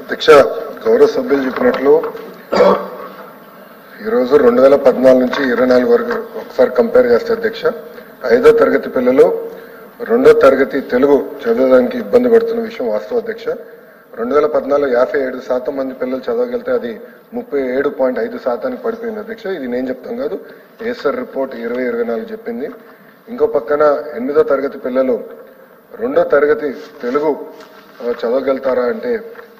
అధ్యక్ష గౌరవ సభ్యులు చెప్పినట్లు ఈరోజు 2014 నుంచి 24 వరకు ఒకసారి కంపేర్ చేస్తే అధ్యక్ష 5వ తరగతి పిల్లలు 2వ తరగతి తెలుగు చదవడానికి ఇబ్బంది పడుతున్న విషయం వాస్తవ అధ్యక్ష. 2014 57% మంది పిల్లలు చదవగలితే అది 37.5% పడిపోయింది అధ్యక్ష. ఇది నేను చెప్తాను కాదు, ఏసర్ రిపోర్ట్ 2024 చెప్పింది. ఇంకో పక్కన 8వ తరగతి పిల్లలు 2వ తరగతి తెలుగు చదవగలుగుతారా అంటే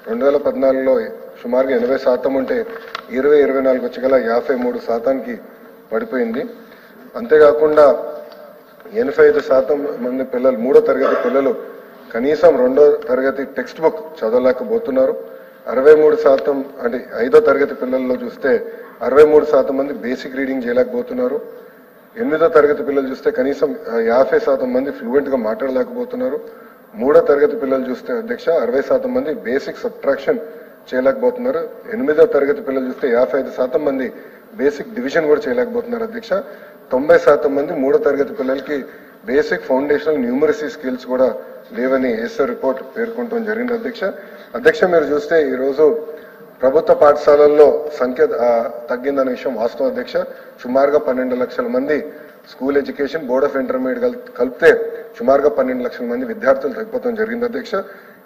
2014లో సుమారుగా 80% ఉంటే 2024 వచ్చగల 53%కి పడిపోయింది. అంతేకాకుండా 85% మంది పిల్లలు 3వ తరగతి పిల్లలు కనీసం 2వ తరగతి టెక్స్ట్ బుక్ చదవలేకపోతున్నారు. 63% అంటే 5వ తరగతి పిల్లల్లో చూస్తే 63% మంది బేసిక్ రీడింగ్ చేయలేకపోతున్నారు. 8వ తరగతి పిల్లలు చూస్తే కనీసం 50% మంది ఫ్లూయెంట్ గా మాట్లాడలేకపోతున్నారు. 3వ తరగతి పిల్లలు చూస్తే అధ్యక్ష 60% మంది బేసిక్ సబ్ట్రాక్షన్ చేయలేకపోతున్నారు. 8వ తరగతి పిల్లలు చూస్తే 55% మంది బేసిక్ డివిజన్ కూడా చేయలేకపోతున్నారు అధ్యక్ష. 90% మంది 3వ తరగతి పిల్లలకి బేసిక్ ఫౌండేషనల్ న్యూమరసీ స్కిల్స్ కూడా లేవని ఏసర్ రిపోర్ట్ పేర్కొనడం జరిగింది అధ్యక్ష. అధ్యక్ష మీరు చూస్తే ఈరోజు ప్రభుత్వ పాఠశాలల్లో సంఖ్య తగ్గిందనే విషయం వాస్తవం అధ్యక్ష. సుమారుగా 12 లక్షల మంది school education board of intermediate కలిపితే సుమారుగా 12 లక్షల మంది విద్యార్థులు తగ్గిపోవడం జరిగింది అధ్యక్ష.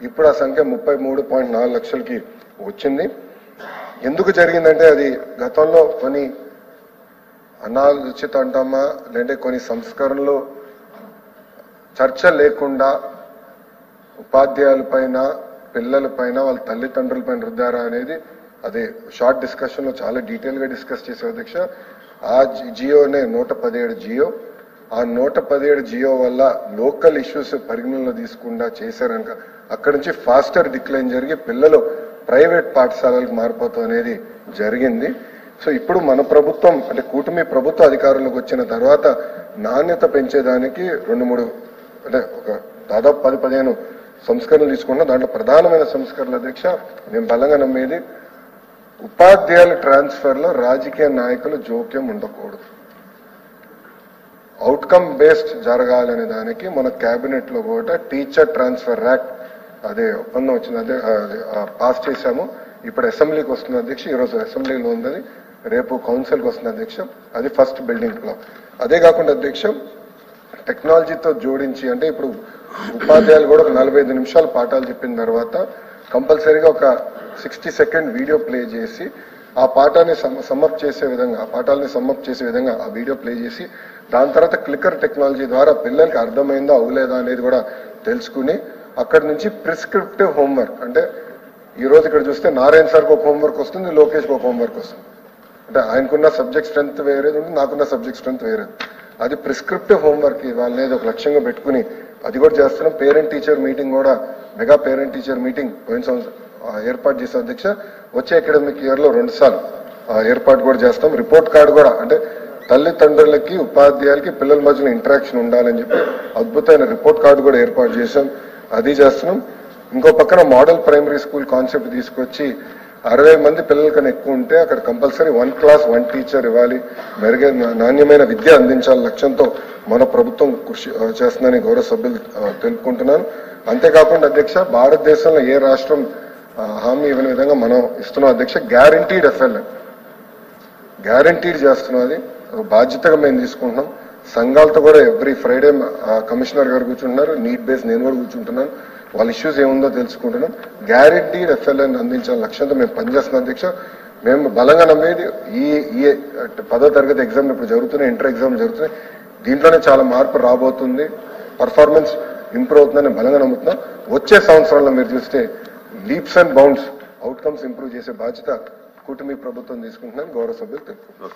ఇప్పుడు ఆ సంఖ్య 33.4 లక్షలకి వచ్చింది. ఎందుకు జరిగిందంటే అది గతంలో కొన్ని అనాలోచిత అంటామా లేదంటే కొన్ని సంస్కరణలు చర్చ లేకుండా ఉపాధ్యాయుల పైన పిల్లల పైన వాళ్ళ తల్లిదండ్రుల పైన రుద్దారా అనేది అది షార్ట్ డిస్కషన్ లో చాలా డీటెయిల్ గా డిస్కస్ చేసే అధ్యక్ష. ఆ జియోనే 117 జియో. ఆ 117 జియో వల్ల లోకల్ ఇష్యూస్ పరిగణనలో తీసుకుండా చేశారనుక అక్కడి నుంచి ఫాస్టర్ డిక్లైన్ జరిగి పిల్లలు ప్రైవేట్ పాఠశాలలకు మారిపోతాం అనేది జరిగింది. సో ఇప్పుడు మన ప్రభుత్వం అంటే కూటమి ప్రభుత్వ అధికారంలోకి వచ్చిన తర్వాత నాణ్యత పెంచేదానికి 2-3 అంటే ఒక దాదాపు 10-15 సంస్కరణలు తీసుకున్నా. దాంట్లో ప్రధానమైన సంస్కరణలు అధ్యక్ష నేను బలంగా నమ్మేది ఉపాధ్యాయుల ట్రాన్స్ఫర్ లో రాజకీయ నాయకులు జోక్యం ఉండకూడదు. అవుట్కమ్ బేస్డ్ జరగాలనే దానికి మన కేబినెట్ లో కూడా టీచర్ ట్రాన్స్ఫర్ యాక్ట్ అదే ఒప్పందం వచ్చింది, అదే పాస్ చేశాము. ఇప్పుడు అసెంబ్లీకి వస్తుంది అధ్యక్ష. ఈరోజు అసెంబ్లీలో ఉంది, రేపు కౌన్సిల్కి వస్తుంది అధ్యక్ష. అది ఫస్ట్ బిల్డింగ్ బ్లాక్. అదే కాకుండా అధ్యక్ష టెక్నాలజీతో జోడించి అంటే ఇప్పుడు ఉపాధ్యాయులు కూడా ఒక 45 నిమిషాలు పాఠాలు చెప్పిన తర్వాత కంపల్సరీగా ఒక 60 సెకండ్ వీడియో ప్లే చేసి ఆ పాఠాన్ని సమ్మప్ చేసే విధంగా ఆ పాఠాలని సమ్మప్ చేసే విధంగా ఆ వీడియో ప్లే చేసి దాని తర్వాత క్లిక్కర్ టెక్నాలజీ ద్వారా పిల్లలకి అర్థమైందా అవలేదా అనేది కూడా తెలుసుకుని అక్కడి నుంచి ప్రిస్క్రిప్టివ్ హోంవర్క్ అంటే ఈ రోజు ఇక్కడ చూస్తే నారాయణ సార్కి ఒక హోంవర్క్ వస్తుంది, లోకేష్కి ఒక హోంవర్క్ వస్తుంది. అంటే ఆయనకున్న సబ్జెక్ట్ స్ట్రెంత్ వేరేది ఉంటుంది, నాకున్న సబ్జెక్ట్ స్ట్రెంత్ వేరేది. అది ప్రిస్క్రిప్టివ్ హోంవర్క్ వాళ్ళనేది ఒక లక్ష్యంగా పెట్టుకుని అది కూడా చేస్తున్నాం. పేరెంట్ టీచర్ మీటింగ్ కూడా మెగా పేరెంట్ టీచర్ మీటింగ్ పోయిన సంవత్సరం ఏర్పాటు చేసాం అధ్యక్ష. వచ్చే అకాడమిక్ ఇయర్ లో 2 సార్లు ఏర్పాటు కూడా చేస్తాం. రిపోర్ట్ కార్డు కూడా అంటే తల్లిదండ్రులకి ఉపాధ్యాయులకి పిల్లల మధ్యలో ఇంటరాక్షన్ ఉండాలని చెప్పి అద్భుతమైన రిపోర్ట్ కార్డు కూడా ఏర్పాటు చేశాం, అది చేస్తున్నాం. ఇంకో పక్కన మోడల్ ప్రైమరీ స్కూల్ కాన్సెప్ట్ తీసుకొచ్చి 60 మంది పిల్లల కన్నా ఎక్కువ ఉంటే అక్కడ కంపల్సరీ 1 క్లాస్ 1 టీచర్ ఇవ్వాలి, మెరుగైన నాణ్యమైన విద్య అందించాలి లక్ష్యంతో మన ప్రభుత్వం కృషి చేస్తుందని గౌరవ సభ్యులు తెలుపుకుంటున్నాను. అంతేకాకుండా అధ్యక్ష భారతదేశంలో ఏ రాష్ట్రం హామీ ఇవ్వని విధంగా మనం ఇస్తున్నాం అధ్యక్ష. గ్యారంటీడ్ ఎఫ్ఎల్ఎన్ గ్యారంటీడ్ చేస్తున్నాం, అది బాధ్యతగా మేము తీసుకుంటున్నాం. సంఘాలతో కూడా ఎవ్రీ ఫ్రైడే కమిషనర్ గారు కూర్చుంటున్నారు, నీట్ బేస్ నేను కూడా కూర్చుంటున్నాను, వాళ్ళ ఇష్యూస్ ఏముందో తెలుసుకుంటున్నాం. గ్యారంటీడ్ ఎఫ్ఎల్ఎన్ అందించాలని లక్ష్యంతో మేము పనిచేస్తున్నాం అధ్యక్ష. మేము బలంగా నమ్మేది ఈ 10వ తరగతి ఎగ్జామ్ ఇప్పుడు జరుగుతున్నాయి, ఇంటర్ ఎగ్జామ్ జరుగుతున్నాయి, దీంట్లోనే చాలా మార్పు రాబోతుంది, పర్ఫార్మెన్స్ ఇంప్రూవ్ అవుతుందని బలంగా నమ్ముతున్నాం. వచ్చే సంవత్సరంలో మీరు చూస్తే leaps and bounds outcomes improve చేసే బాధ్యత కూటమి ప్రభుత్వం తీసుకుంటుందని గౌరవ సభ్యులు తెలుపుతున్నారు.